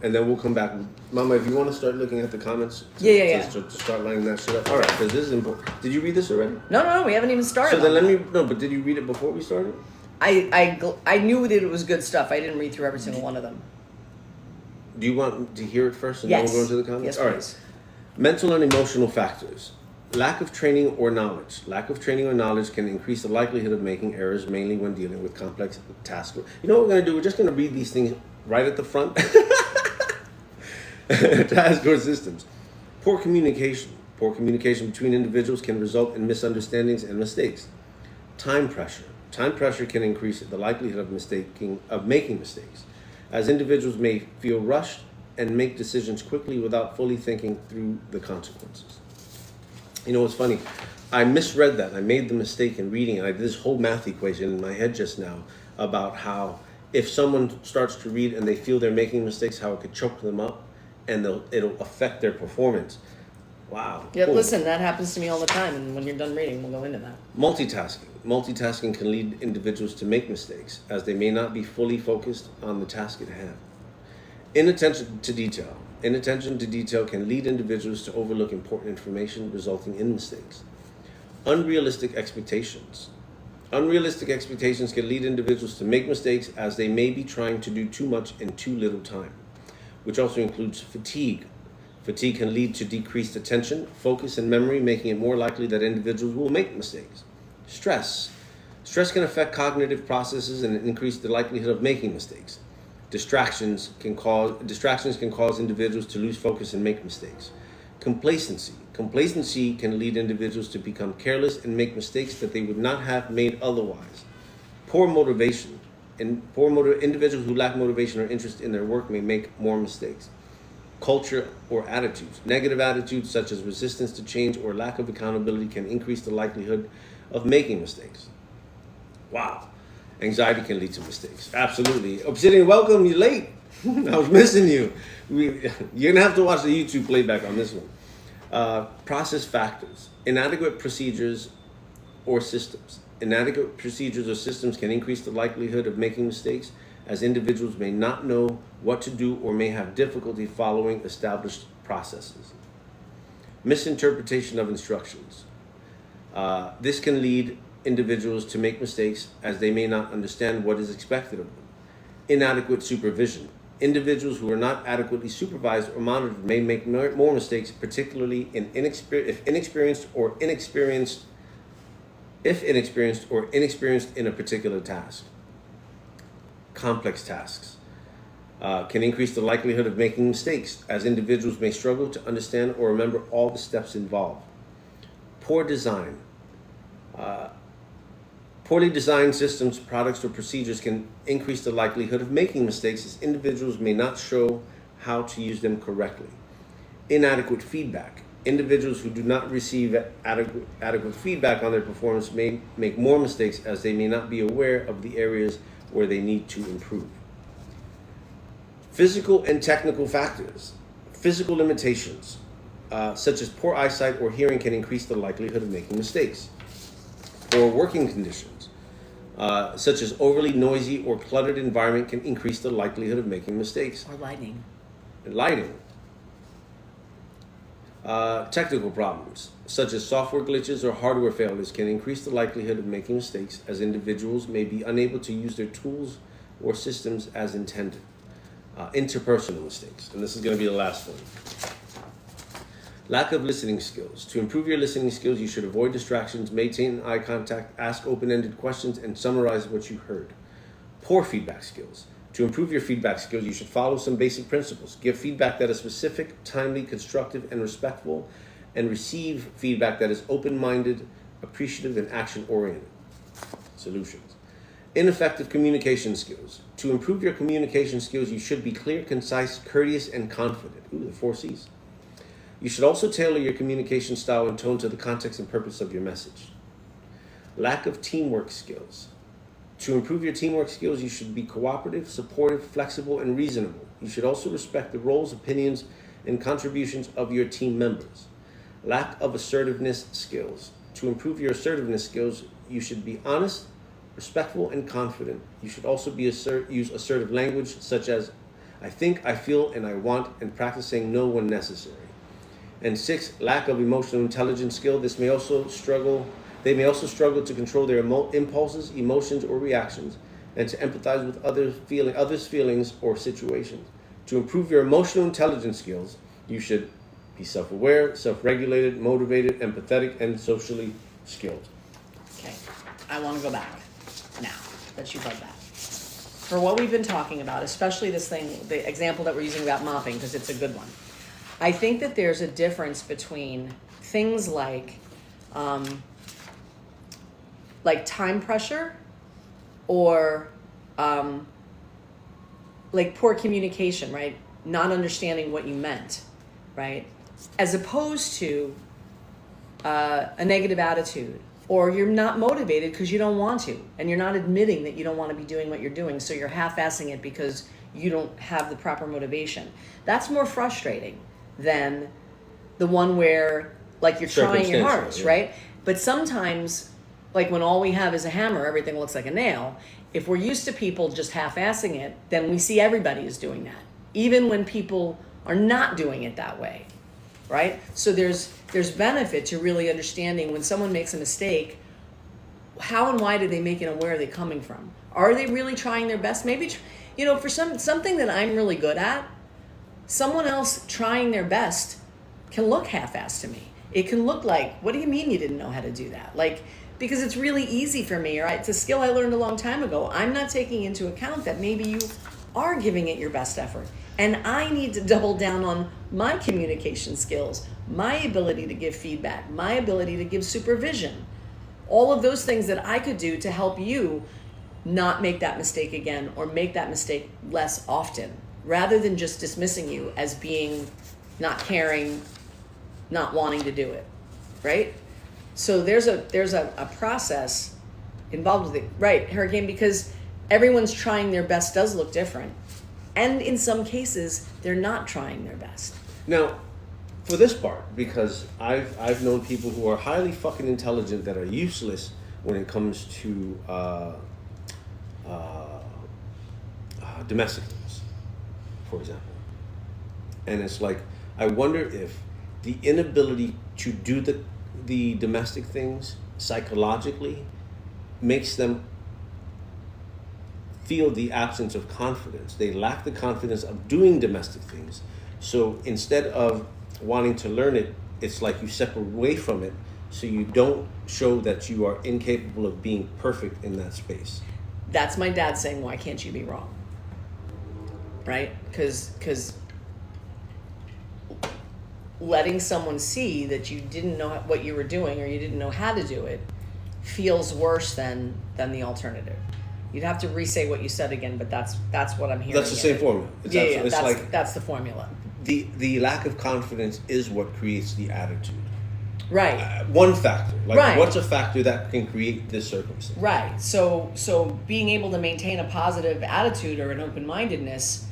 we'll come back. Mama, if you want to start looking at the comments, to start lining that shit up. All right, because this is important. Did you read this already? No, we haven't even started. So then but did you read it before we started? I knew that it was good stuff. I didn't read through every single one of them. Do you want to hear it first, and yes. then we'll go into the comments? Yes, all please. Right. Mental and emotional factors. Lack of training or knowledge. Lack of training or knowledge can increase the likelihood of making errors, mainly when dealing with complex tasks. You know what we're going to do? We're just going to read these things right at the front. Task or systems. Poor communication. Poor communication between individuals can result in misunderstandings and mistakes. Time pressure. Time pressure can increase the likelihood of making mistakes, as individuals may feel rushed and make decisions quickly without fully thinking through the consequences. You know what's funny? I misread that. I made the mistake in reading it. I did this whole math equation in my head just now about how if someone starts to read and they feel they're making mistakes, how it could choke them up and it'll affect their performance. Wow. Yeah, cool. Listen, that happens to me all the time, and when you're done reading, we'll go into that. Multitasking. Multitasking can lead individuals to make mistakes, as they may not be fully focused on the task at hand. Inattention to detail. Inattention to detail can lead individuals to overlook important information, resulting in mistakes. Unrealistic expectations. Unrealistic expectations can lead individuals to make mistakes, as they may be trying to do too much in too little time, which also includes fatigue. Fatigue can lead to decreased attention, focus, and memory, making it more likely that individuals will make mistakes. Stress. Stress can affect cognitive processes and increase the likelihood of making mistakes. Distractions can cause individuals to lose focus and make mistakes. Complacency. Complacency can lead individuals to become careless and make mistakes that they would not have made otherwise. Poor motivation. Individuals who lack motivation or interest in their work may make more mistakes. Culture or attitudes. Negative attitudes such as resistance to change or lack of accountability can increase the likelihood of making mistakes. Wow. Anxiety can lead to mistakes. Absolutely. Obsidian, welcome. You're late. I was missing you. You're going to have to watch the YouTube playback on this one. Process factors. Inadequate procedures or systems. Inadequate procedures or systems can increase the likelihood of making mistakes, as individuals may not know what to do or may have difficulty following established processes. Misinterpretation of instructions. This can lead individuals to make mistakes, as they may not understand what is expected of them. Inadequate supervision. Individuals who are not adequately supervised or monitored may make more mistakes, particularly if inexperienced or inexperienced in a particular task. Complex tasks can increase the likelihood of making mistakes, as individuals may struggle to understand or remember all the steps involved. Poor design. Poorly designed systems, products, or procedures can increase the likelihood of making mistakes, as individuals may not show how to use them correctly. Inadequate feedback. Individuals who do not receive adequate feedback on their performance may make more mistakes, as they may not be aware of the areas where they need to improve. Physical and technical factors. Physical limitations, such as poor eyesight or hearing, can increase the likelihood of making mistakes. Poor working conditions, such as overly noisy or cluttered environment, can increase the likelihood of making mistakes. Or lighting. Lighting. Technical problems, such as software glitches or hardware failures, can increase the likelihood of making mistakes, as individuals may be unable to use their tools or systems as intended. Interpersonal mistakes, and this is going to be the last one. Lack of listening skills. To improve your listening skills, you should avoid distractions, maintain eye contact, ask open-ended questions, and summarize what you heard. Poor feedback skills. To improve your feedback skills, you should follow some basic principles. Give feedback that is specific, timely, constructive, and respectful, and receive feedback that is open-minded, appreciative, and action-oriented. Solutions. Ineffective communication skills. To improve your communication skills, you should be clear, concise, courteous, and confident. Ooh, the 4 C's. You should also tailor your communication style and tone to the context and purpose of your message. Lack of teamwork skills. To improve your teamwork skills, you should be cooperative, supportive, flexible, and reasonable. You should also respect the roles, opinions, and contributions of your team members. Lack of assertiveness skills. To improve your assertiveness skills, you should be honest, respectful, and confident. You should also use assertive language, such as I think, I feel, and I want, and practice saying no when necessary. And 6, lack of emotional intelligence skill. They may also struggle to control their impulses, emotions, or reactions, and to empathize with others' feelings or situations. To improve your emotional intelligence skills, you should be self-aware, self-regulated, motivated, empathetic, and socially skilled. Okay, I want to go back now that you've heard that. For what we've been talking about, especially this thing, the example that we're using about mopping, because it's a good one. I think that there's a difference between things like time pressure or like poor communication, right? Not understanding what you meant, right? As opposed to a negative attitude, or you're not motivated because you don't want to, and you're not admitting that you don't want to be doing what you're doing, so you're half-assing it because you don't have the proper motivation. That's more frustrating than the one where like you're trying your hardest, yeah. Right? But sometimes, like when all we have is a hammer, everything looks like a nail. If we're used to people just half-assing it, then we see everybody is doing that, even when people are not doing it that way, right? So there's benefit to really understanding when someone makes a mistake, how and why did they make it, and where are they coming from? Are they really trying their best? Maybe, for something that I'm really good at, someone else trying their best can look half-assed to me. It can look like, what do you mean you didn't know how to do that? Like, because it's really easy for me, or it's a skill I learned a long time ago. I'm not taking into account that maybe you are giving it your best effort. And I need to double down on my communication skills, my ability to give feedback, my ability to give supervision. All of those things that I could do to help you not make that mistake again, or make that mistake less often, rather than just dismissing you as being not caring, not wanting to do it, right? So there's a process involved with it, right, Hurricane, because everyone's trying their best does look different. And in some cases, they're not trying their best. Now, for this part, because I've known people who are highly fucking intelligent that are useless when it comes to domestic things, for example. And it's like, I wonder if the inability to do the domestic things psychologically makes them feel the absence of confidence. They lack the confidence of doing domestic things. So instead of wanting to learn it, it's like you step away from it, so you don't show that you are incapable of being perfect in that space. That's my dad saying, why can't you be wrong? Right? Because letting someone see that you didn't know what you were doing, or you didn't know how to do it, feels worse than the alternative. You'd have to re-say what you said again, but that's what I'm hearing. That's the same formula. That's the formula. The lack of confidence is what creates the attitude. Right. One factor. Like, right. What's a factor that can create this circumstance? Right. So being able to maintain a positive attitude or an open-mindedness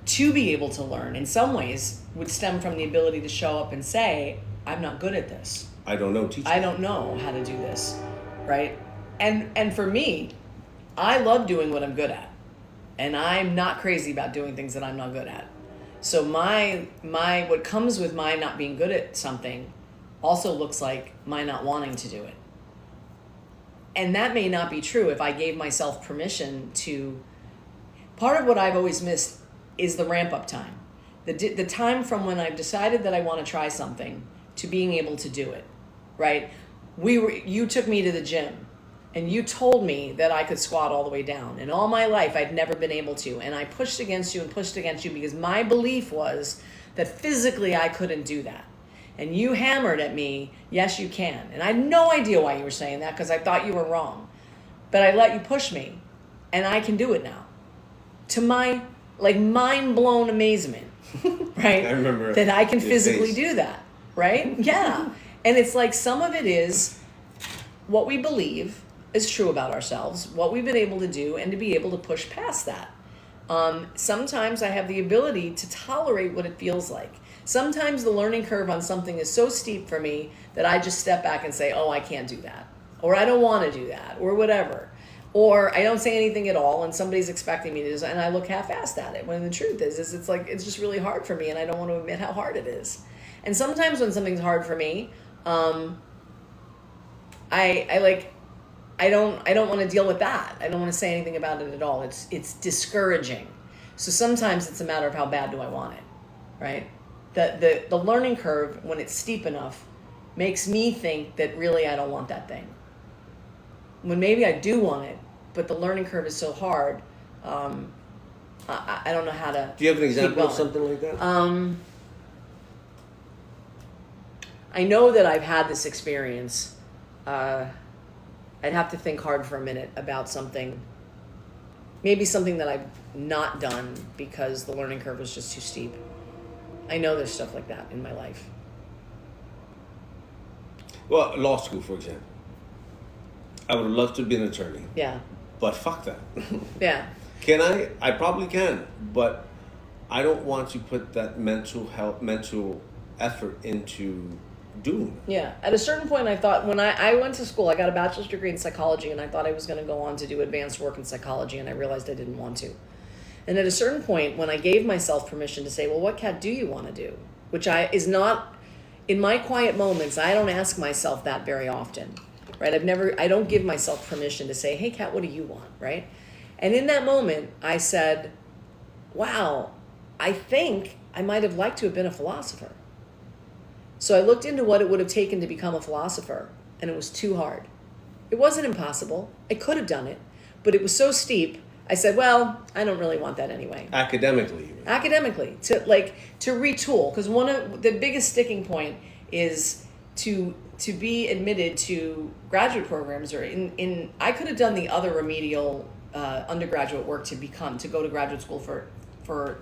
to be able to learn, in some ways, would stem from the ability to show up and say, I'm not good at this. I don't know. Teach me. I don't know how to do this. Right? And for me, I love doing what I'm good at. And I'm not crazy about doing things that I'm not good at. So my what comes with my not being good at something also looks like my not wanting to do it. And that may not be true if I gave myself permission to. Part of what I've always missed is the ramp up time. The time from when I've decided that I want to try something to being able to do it, right? You took me to the gym and you told me that I could squat all the way down. And all my life I'd never been able to. And I pushed against you because my belief was that physically I couldn't do that. And you hammered at me, yes, you can. And I had no idea why you were saying that, because I thought you were wrong. But I let you push me, and I can do it now. To my mind-blown amazement, right? I remember that I can physically do that, right? Yeah. And it's like some of it is what we believe is true about ourselves, what we've been able to do, and to be able to push past that. Sometimes I have the ability to tolerate what it feels like. Sometimes the learning curve on something is so steep for me that I just step back and say, oh, I can't do that. Or I don't want to do that, or whatever. Or I don't say anything at all and somebody's expecting me to do, and I look half-assed at it. When the truth is it's like, it's just really hard for me, and I don't want to admit how hard it is. And sometimes when something's hard for me, I don't want to deal with that. I don't want to say anything about it at all. It's discouraging. So sometimes it's a matter of how bad do I want it, right? The learning curve, when it's steep enough, makes me think that really I don't want that thing. When maybe I do want it, but the learning curve is so hard, I don't know how to. Do you have an example of something like that? I know that I've had this experience. I'd have to think hard for a minute about something. Maybe something that I've not done because the learning curve was just too steep. I know there's stuff like that in my life. Well, law school, for example. I would love to be an attorney. Yeah. But fuck that. Yeah. Can I? I probably can, but I don't want to put that mental effort into doing it. Yeah. At a certain point, I thought, when I went to school, I got a bachelor's degree in psychology, and I thought I was going to go on to do advanced work in psychology, and I realized I didn't want to. And at a certain point, when I gave myself permission to say, well, what, Kat, do you want to do? Which is not, in my quiet moments, I don't ask myself that very often, right? I don't give myself permission to say, hey, Kat, what do you want, right? And in that moment, I said, wow, I think I might have liked to have been a philosopher. So I looked into what it would have taken to become a philosopher, and it was too hard. It wasn't impossible. I could have done it, but it was so steep. I said, well, I don't really want that anyway. Academically, to retool, because one of the biggest sticking point is to be admitted to graduate programs, or in I could have done the other remedial undergraduate work to go to graduate school for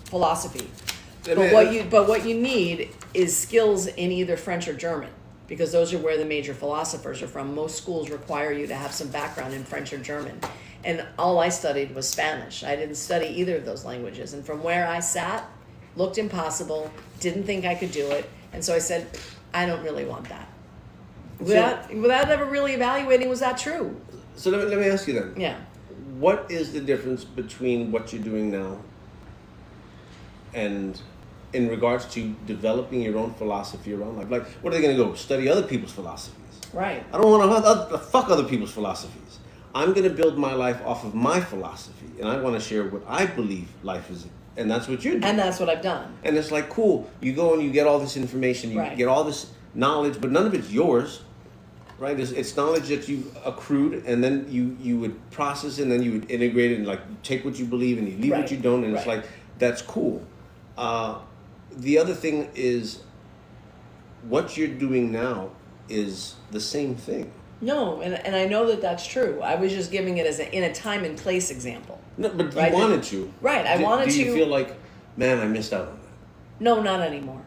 philosophy. But what you need is skills in either French or German, because those are where the major philosophers are from. Most schools require you to have some background in French or German. And all I studied was Spanish. I didn't study either of those languages. And from where I sat, looked impossible, didn't think I could do it. And so I said, I don't really want that. Without ever really evaluating, was that true? So let me ask you then. Yeah. What is the difference between what you're doing now and in regards to developing your own philosophy around life? Like, what are they going to go study other people's philosophies? Right. I don't want to fuck other people's philosophies. I'm going to build my life off of my philosophy, and I want to share what I believe life is, and that's what you're doing. And that's what I've done. And it's like, cool, you go and you get all this information, you get all this knowledge, but none of it's yours, right? It's knowledge that you accrued, and then you would process it, and then you would integrate it, and like take what you believe, and you leave what you don't, and it's like, that's cool. The other thing is, what you're doing now is the same thing. No, and I know that that's true. I was just giving it as in a time and place example. No, but you wanted to. Right, I wanted to. Do you feel like, man, I missed out on that? No, not anymore.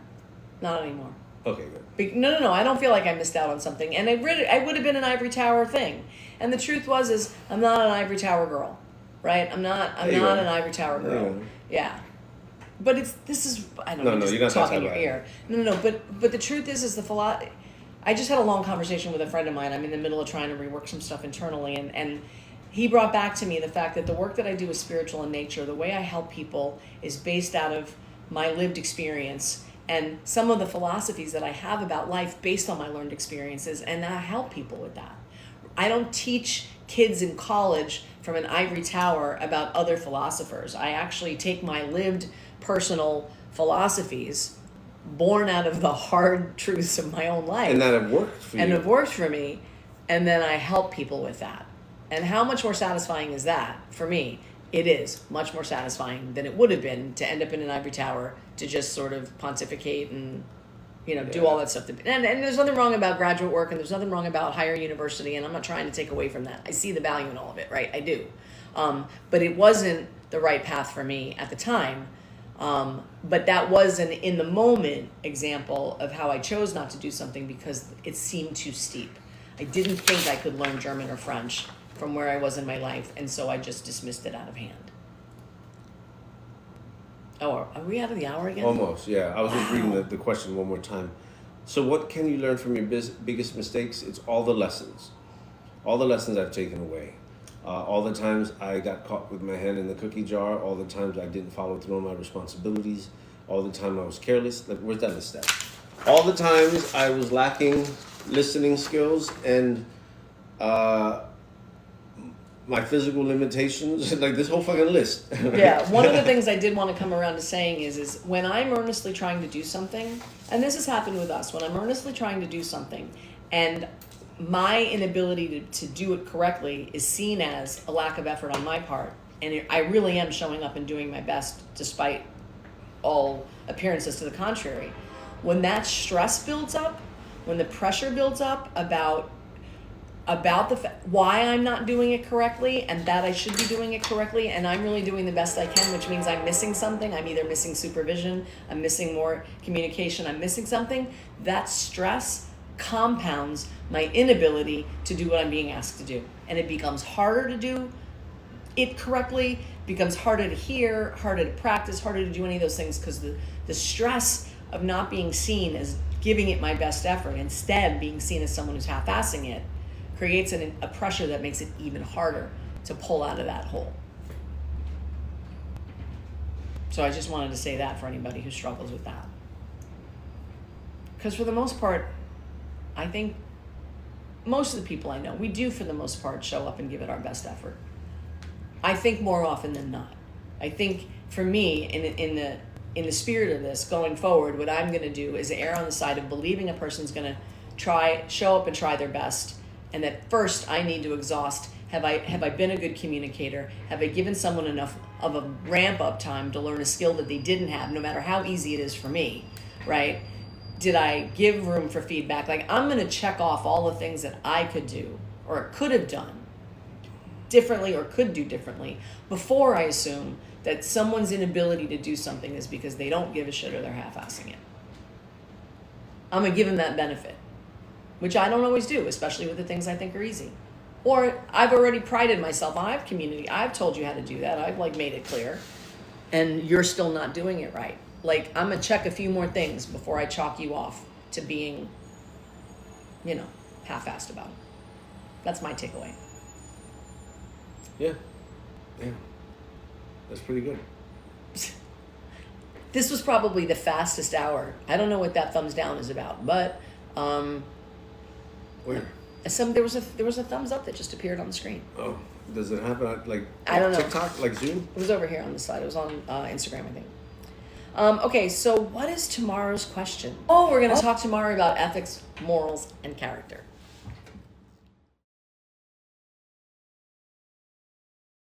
Not anymore. Okay, good. No. I don't feel like I missed out on something. And I would have been an ivory tower thing. And the truth is I'm not an ivory tower girl, right? I'm not an ivory tower girl. Yeah. But I don't know, you're not talking in your ear. No. But the truth is I just had a long conversation with a friend of mine. I'm in the middle of trying to rework some stuff internally, and he brought back to me the fact that the work that I do is spiritual in nature. The way I help people is based out of my lived experience and some of the philosophies that I have about life based on my learned experiences, and I help people with that. I don't teach kids in college from an ivory tower about other philosophers. I actually take my lived personal philosophies born out of the hard truths of my own life. And that have worked for you. And have worked for me. And then I help people with that. And how much more satisfying is that? For me, it is much more satisfying than it would have been to end up in an ivory tower to just sort of pontificate and, do all that stuff. And there's nothing wrong about graduate work, and there's nothing wrong about higher university, and I'm not trying to take away from that. I see the value in all of it, right? I do. But it wasn't the right path for me at the time. But that was an in the moment example of how I chose not to do something because it seemed too steep. I didn't think I could learn German or French from where I was in my life, and so I just dismissed it out of hand. Oh, are we out of the hour again? Almost, yeah. I was just reading the question one more time. So what can you learn from your biggest mistakes? It's all the lessons. All the lessons I've taken away. All the times I got caught with my hand in the cookie jar. All the times I didn't follow through on my responsibilities. All the time I was careless. Like, where's that list at? All the times I was lacking listening skills and my physical limitations. Like this whole fucking list. Yeah, one of the things I did want to come around to saying is when I'm earnestly trying to do something, and this has happened with us, when I'm earnestly trying to do something and my inability to do it correctly is seen as a lack of effort on my part, and I really am showing up and doing my best despite all appearances to the contrary. When that stress builds up, when the pressure builds up about why I'm not doing it correctly and that I should be doing it correctly, and I'm really doing the best I can, which means I'm missing something. I'm either missing supervision, I'm missing more communication, I'm missing something. That stress compounds my inability to do what I'm being asked to do. And it becomes harder to do it correctly, becomes harder to hear, harder to practice, harder to do any of those things because the stress of not being seen as giving it my best effort, instead being seen as someone who's half-assing it, creates a pressure that makes it even harder to pull out of that hole. So I just wanted to say that for anybody who struggles with that. Because for the most part, I think most of the people I know, we do for the most part show up and give it our best effort. I think more often than not. I think for me, in the spirit of this, going forward, what I'm going to do is err on the side of believing a person's going to show up and try their best, and that first I need to exhaust. Have I been a good communicator? Have I given someone enough of a ramp up time to learn a skill that they didn't have, no matter how easy it is for me, right? Did I give room for feedback? Like, I'm going to check off all the things that I could do or could have done differently or could do differently before I assume that someone's inability to do something is because they don't give a shit or they're half-assing it. I'm going to give them that benefit, which I don't always do, especially with the things I think are easy. Or I've already prided myself on, I have community. I've told you how to do that. I've like made it clear. And you're still not doing it right. Like, I'm going to check a few more things before I chalk you off to being, half-assed about it. That's my takeaway. Yeah. That's pretty good. This was probably the fastest hour. I don't know what that thumbs down is about, but Where? there was a thumbs up that just appeared on the screen. Oh, does it happen like I don't know. TikTok, like Zoom? It was over here on the side. It was on Instagram, I think. Okay, so what is tomorrow's question? Oh, we're going to talk tomorrow about ethics, morals, and character.